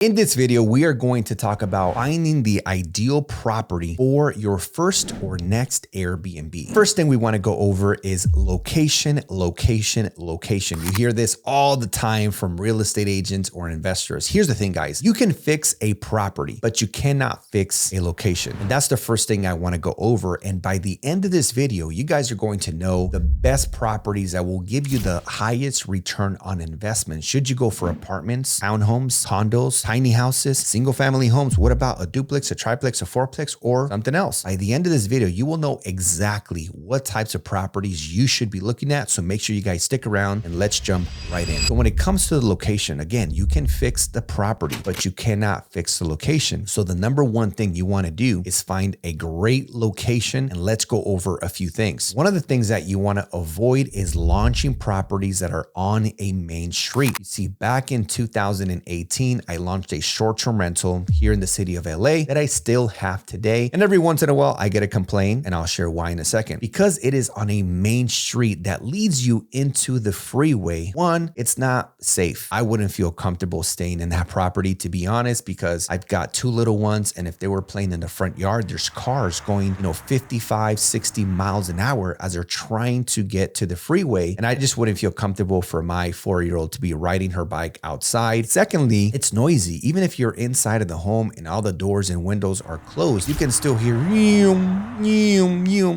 In this video, we are going to talk about finding the ideal property for your first or next Airbnb. First thing we want to go over is location, location, location. You hear this all the time from real estate agents or investors. Here's the thing, guys. You can fix a property, but you cannot fix a location. And that's the first thing I want to go over. And by the end of this video, you guys are going to know the best properties that will give you the highest return on investment. Should you go for apartments, townhomes, condos, tiny houses, single family homes? What about a duplex, a triplex, a fourplex, or something else? By the end of this video, you will know exactly what types of properties you should be looking at. So make sure you guys stick around and let's jump right in. So when it comes to the location, again, you can fix the property, but you cannot fix the location. So the number one thing you want to do is find a great location, and let's go over a few things. One of the things that you want to avoid is launching properties that are on a main street. You see, back in 2018, I launched a short-term rental here in the city of LA that I still have today. And every once in a while, I get a complaint, and I'll share why in a second. Because it is on a main street that leads you into the freeway. One, it's not safe. I wouldn't feel comfortable staying in that property, to be honest, because I've got two little ones, and if they were playing in the front yard, there's cars going, 55, 60 miles an hour as they're trying to get to the freeway. And I just wouldn't feel comfortable for my 4-year-old to be riding her bike outside. Secondly, it's noisy. Even if you're inside of the home and all the doors and windows are closed, you can still hear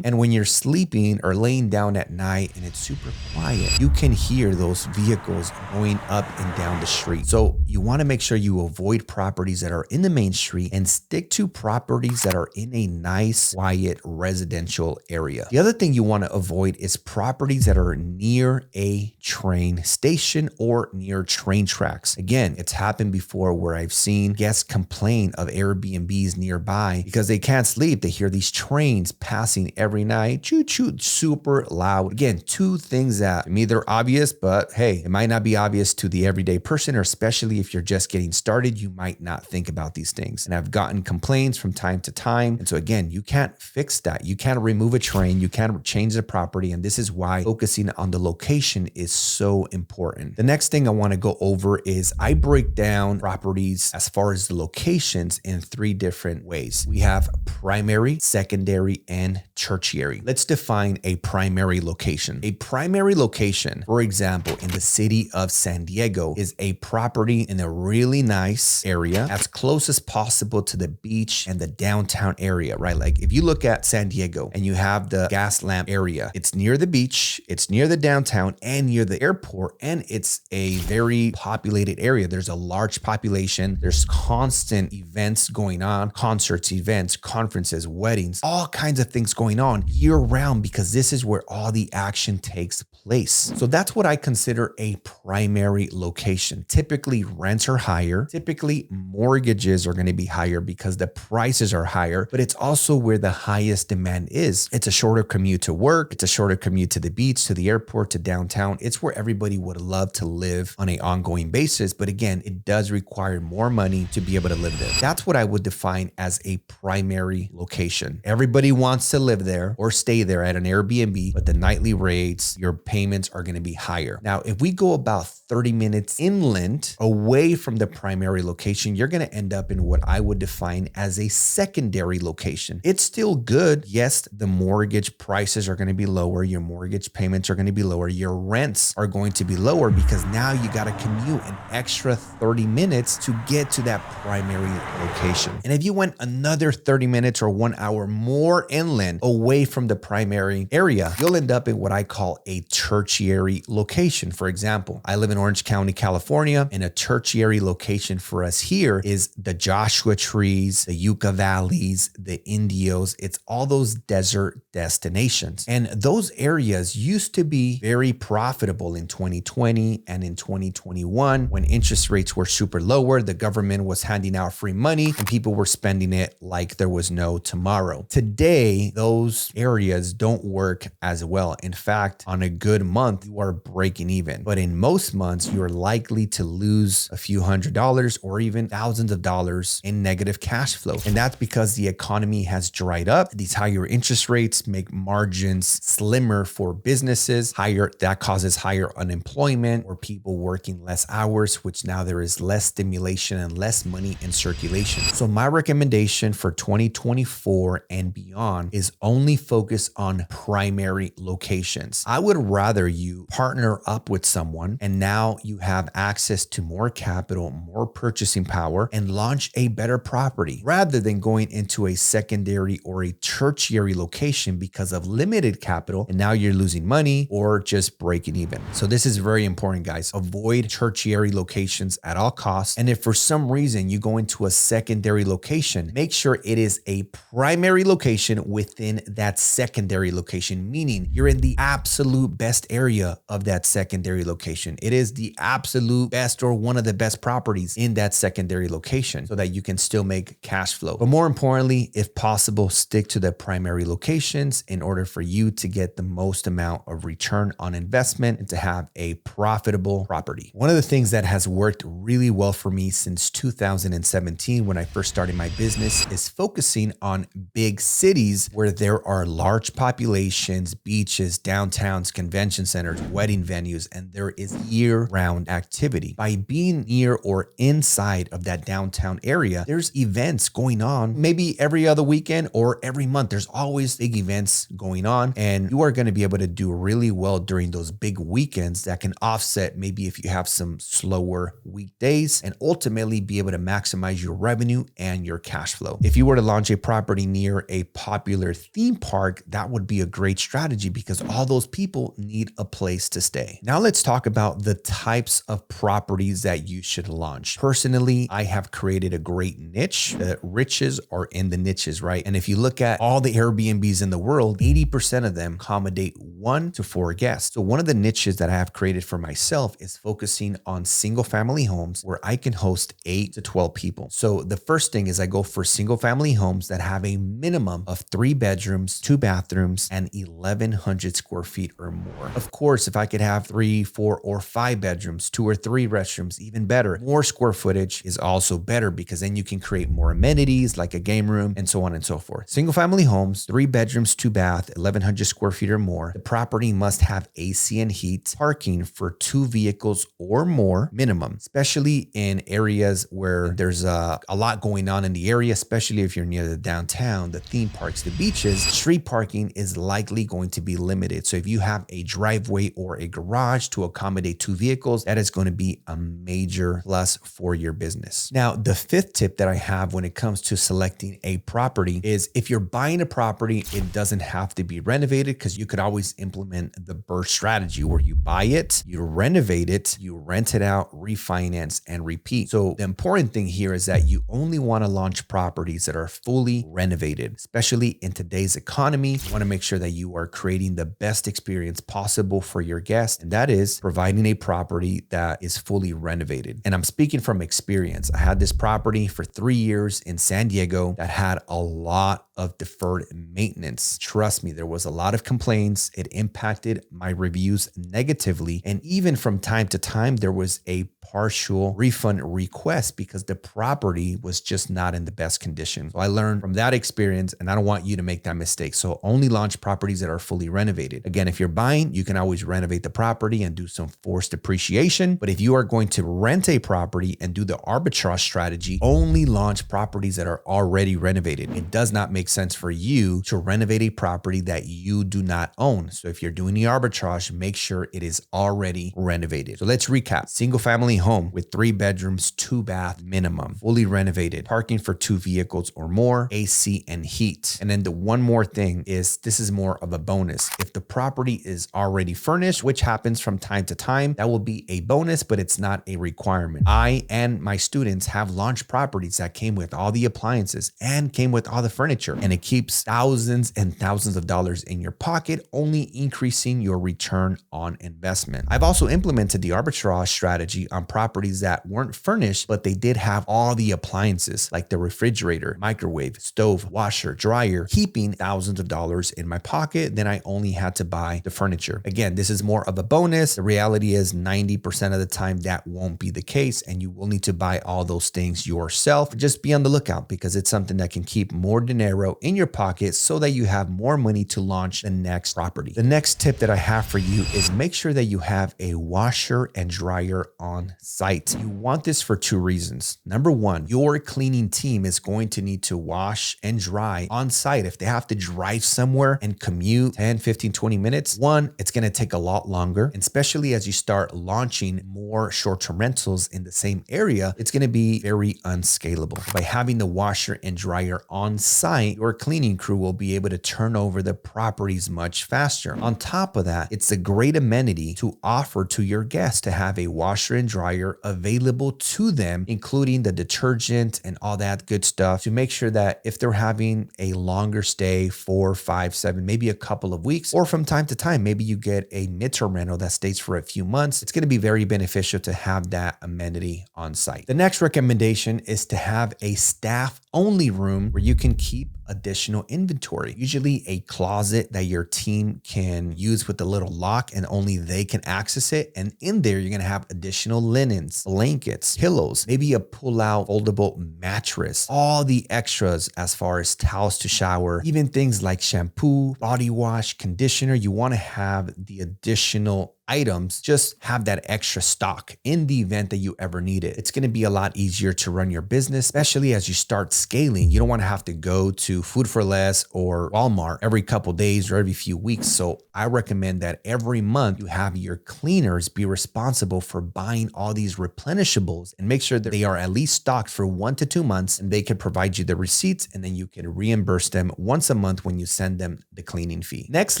and when you're sleeping or laying down at night and it's super quiet, you can hear those vehicles going up and down the street. So you want to make sure you avoid properties that are in the main street and stick to properties that are in a nice, quiet residential area. The other thing you want to avoid is properties that are near a train station or near train tracks. Again, it's happened before where I've seen guests complain of Airbnbs nearby because they can't sleep. They hear these trains passing every night, choo-choo, super loud. Again, two things that to me, they're obvious, but hey, it might not be obvious to the everyday person, or especially if you're just getting started, you might not think about these things. And I've gotten complaints from time to time. And so again, you can't fix that. You can't remove a train. You can't change the property. And this is why focusing on the location is so important. The next thing I want to go over is I break down properties as far as the locations in 3 different ways. We have primary, secondary, and tertiary. Let's define a primary location. A primary location, for example, in the city of San Diego, is a property in a really nice area as close as possible to the beach and the downtown area, right? Like if you look at San Diego and you have the gas lamp area, it's near the beach, it's near the downtown and near the airport, and it's a very populated area. There's a large population. There's constant events going on, concerts, events, conferences, weddings, all kinds of things going on year round because this is where all the action takes place. So that's what I consider a primary location. Typically rents are higher. Typically mortgages are going to be higher because the prices are higher, but it's also where the highest demand is. It's a shorter commute to work. It's a shorter commute to the beach, to the airport, to downtown. It's where everybody would love to live on an ongoing basis. But again, it does require more money to be able to live there. That's what I would define as a primary location. Everybody wants to live there or stay there at an Airbnb, but the nightly rates, your payments are going to be higher. Now, if we go about 30 minutes inland away from the primary location, you're going to end up in what I would define as a secondary location. It's still good. Yes, the mortgage prices are going to be lower. Your mortgage payments are going to be lower. Your rents are going to be lower because now you got to commute an extra 30 minutes to get to that primary location. And if you went another 30 minutes or 1 hour more inland away from the primary area, you'll end up in what I call a tertiary location. For example, I live in Orange County, California, and a tertiary location for us here is the Joshua Trees, the Yucca Valleys, the Indios. It's all those desert destinations. And those areas used to be very profitable in 2020 and in 2021 when interest rates were super lower. The government was handing out free money and people were spending it like there was no tomorrow. Today, those areas don't work as well. In fact, on a good month, you are breaking even. But in most months, you're likely to lose a few $100s or even thousands of dollars in negative cash flow. And that's because the economy has dried up. These higher interest rates make margins slimmer for businesses. That causes higher unemployment or people working less hours, which now there is less demand accumulation and less money in circulation. So my recommendation for 2024 and beyond is only focus on primary locations. I would rather you partner up with someone and now you have access to more capital, more purchasing power, and launch a better property rather than going into a secondary or a tertiary location because of limited capital and now you're losing money or just breaking even. So this is very important, guys. Avoid tertiary locations at all costs. And if for some reason you go into a secondary location, make sure it is a primary location within that secondary location, meaning you're in the absolute best area of that secondary location. It is the absolute best or one of the best properties in that secondary location so that you can still make cash flow. But more importantly, if possible, stick to the primary locations in order for you to get the most amount of return on investment and to have a profitable property. One of the things that has worked really well for me since 2017 when I first started my business is focusing on big cities where there are large populations, beaches, downtowns, convention centers, wedding venues, and there is year-round activity. By being near or inside of that downtown area, there's events going on maybe every other weekend or every month. There's always big events going on, and you are going to be able to do really well during those big weekends that can offset maybe if you have some slower weekdays and ultimately be able to maximize your revenue and your cash flow. If you were to launch a property near a popular theme park, that would be a great strategy because all those people need a place to stay. Now let's talk about the types of properties that you should launch. Personally, I have created a great niche. The riches are in the niches, right? And if you look at all the Airbnbs in the world, 80% of them accommodate 1 to 4 guests. So one of the niches that I have created for myself is focusing on single family homes where I can host 8 to 12 people. So the first thing is I go for single family homes that have a minimum of 3 bedrooms, 2 bathrooms, and 1,100 square feet or more. Of course, if I could have 3, 4, or 5 bedrooms, 2 or 3 restrooms, even better. More square footage is also better because then you can create more amenities like a game room and so on and so forth. Single family homes, 3 bedrooms, 2 bath, 1,100 square feet or more. The property must have AC and heat, parking for 2 vehicles or more minimum, especially in areas where there's a lot going on in the area, especially if you're near the downtown, the theme parks, the beaches. Street parking is likely going to be limited. So if you have a driveway or a garage to accommodate 2 vehicles, that is going to be a major plus for your business. Now, the 5th tip that I have when it comes to selecting a property is if you're buying a property, it doesn't have to be renovated because you could always implement the BRRRR strategy where you buy it, you renovate it, you rent it out, refinance, and repeat. So the important thing here is that you only want to launch properties that are fully renovated, especially in today's economy. You want to make sure that you are creating the best experience possible for your guests, and that is providing a property that is fully renovated. And I'm speaking from experience. I had this property for 3 years in San Diego that had a lot of deferred maintenance. Trust me, there was a lot of complaints. It impacted my reviews negatively. And even from time to time, there was a partial refund request because the property was just not in the best condition. So I learned from that experience, and I don't want you to make that mistake. So only launch properties that are fully renovated. Again, if you're buying, you can always renovate the property and do some forced appreciation. But if you are going to rent a property and do the arbitrage strategy, only launch properties that are already renovated. It does not make sense for you to renovate a property that you do not own. So if you're doing the arbitrage, make sure it is already renovated. So let's recap. Single family home with 3 bedrooms, 2 bath minimum, fully renovated, parking for 2 vehicles or more, AC and heat. And then the one more thing is this is more of a bonus. If the property is already furnished, which happens from time to time, that will be a bonus, but it's not a requirement. I and my students have launched properties that came with all the appliances and came with all the furniture, and it keeps thousands and thousands of dollars in your pocket, only increasing your return on investment. I've also implemented the arbitrage strategy on properties that weren't furnished, but they did have all the appliances like the refrigerator, microwave, stove, washer, dryer, keeping thousands of dollars in my pocket. Then I only had to buy the furniture. Again, this is more of a bonus. The reality is 90% of the time that won't be the case, and you will need to buy all those things yourself. Just be on the lookout because it's something that can keep more dinero in your pocket so that you have more money to launch the next property. The next tip that I have for you is make sure that you have a washer and dryer on site. You want want this for two reasons. Number one, your cleaning team is going to need to wash and dry on site. If they have to drive somewhere and commute 10, 15, 20 minutes, one, it's going to take a lot longer. And especially as you start launching more short-term rentals in the same area, it's going to be very unscalable. By having the washer and dryer on site, your cleaning crew will be able to turn over the properties much faster. On top of that, it's a great amenity to offer to your guests to have a washer and dryer available to them, including the detergent and all that good stuff, to make sure that if they're having a longer stay, 4, 5, 7, maybe a couple of weeks, or from time to time, maybe you get a midterm rental that stays for a few months, it's going to be very beneficial to have that amenity on site. The next recommendation is to have a staff only room where you can keep additional inventory, usually a closet that your team can use with a little lock and only they can access it. And in there, you're going to have additional linens, blankets, pillows, maybe a pull-out foldable mattress, all the extras as far as towels to shower, even things like shampoo, body wash, conditioner. You want to have the additional items, just have that extra stock in the event that you ever need it. It's going to be a lot easier to run your business, especially as you start scaling. You don't want to have to go to Food for Less or Walmart every couple days or every few weeks. So I recommend that every month you have your cleaners be responsible for buying all these replenishables and make sure that they are at least stocked for 1 to 2 months, and they can provide you the receipts, and then you can reimburse them once a month when you send them the cleaning fee. Next,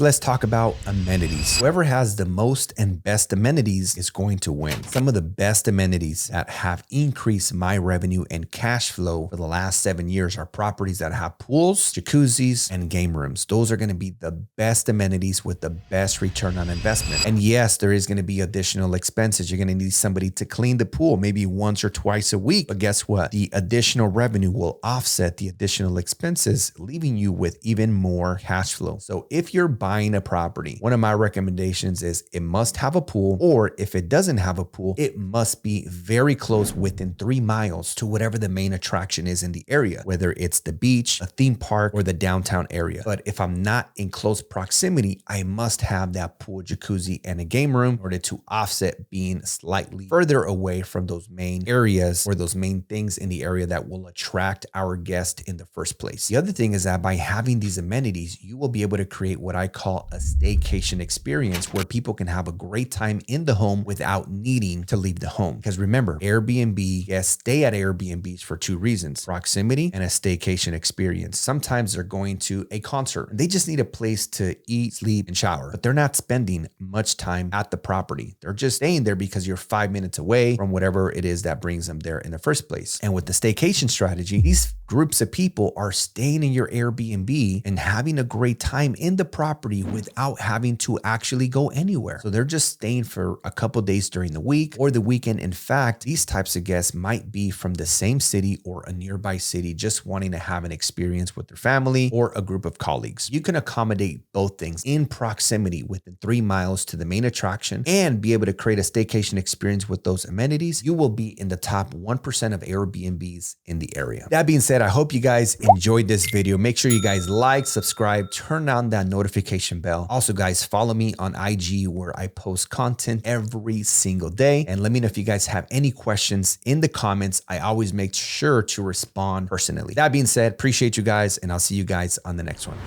let's talk about amenities. Whoever has the most and best amenities is going to win. Some of the best amenities that have increased my revenue and cash flow for the last 7 years are properties that have pools, jacuzzis, and game rooms. Those are going to be the best amenities with the best return on investment. And yes, there is going to be additional expenses. You're going to need somebody to clean the pool maybe once or twice a week. But guess what? The additional revenue will offset the additional expenses, leaving you with even more cash flow. So if you're buying a property, one of my recommendations is it must have a pool, or if it doesn't have a pool, it must be very close, within 3 miles to whatever the main attraction is in the area, whether it's the beach, a theme park, or the downtown area. But if I'm not in close proximity, I must have that pool, jacuzzi, and a game room in order to offset being slightly further away from those main areas or those main things in the area that will attract our guest in the first place. The other thing is that by having these amenities, you will be able to create what I call a staycation experience, where people can have a great time in the home without needing to leave the home. Because remember, Airbnb guests stay at Airbnbs for two reasons: proximity and a staycation experience. Sometimes they're going to a concert and they just need a place to eat, sleep, and shower, but they're not spending much time at the property. They're just staying there because you're 5 minutes away from whatever it is that brings them there in the first place. And with the staycation strategy, these groups of people are staying in your Airbnb and having a great time in the property without having to actually go anywhere. So they're just staying for a couple days during the week or the weekend. In fact, these types of guests might be from the same city or a nearby city, just wanting to have an experience with their family or a group of colleagues. You can accommodate both things in proximity within 3 miles to the main attraction and be able to create a staycation experience with those amenities. You will be in the top 1% of Airbnbs in the area. That being said, I hope you guys enjoyed this video. Make sure you guys like, subscribe, turn on that notification bell. Also, guys, follow me on IG, where I post content every single day. And let me know if you guys have any questions in the comments. I always make sure to respond personally. That being said, appreciate you guys, and I'll see you guys on the next one.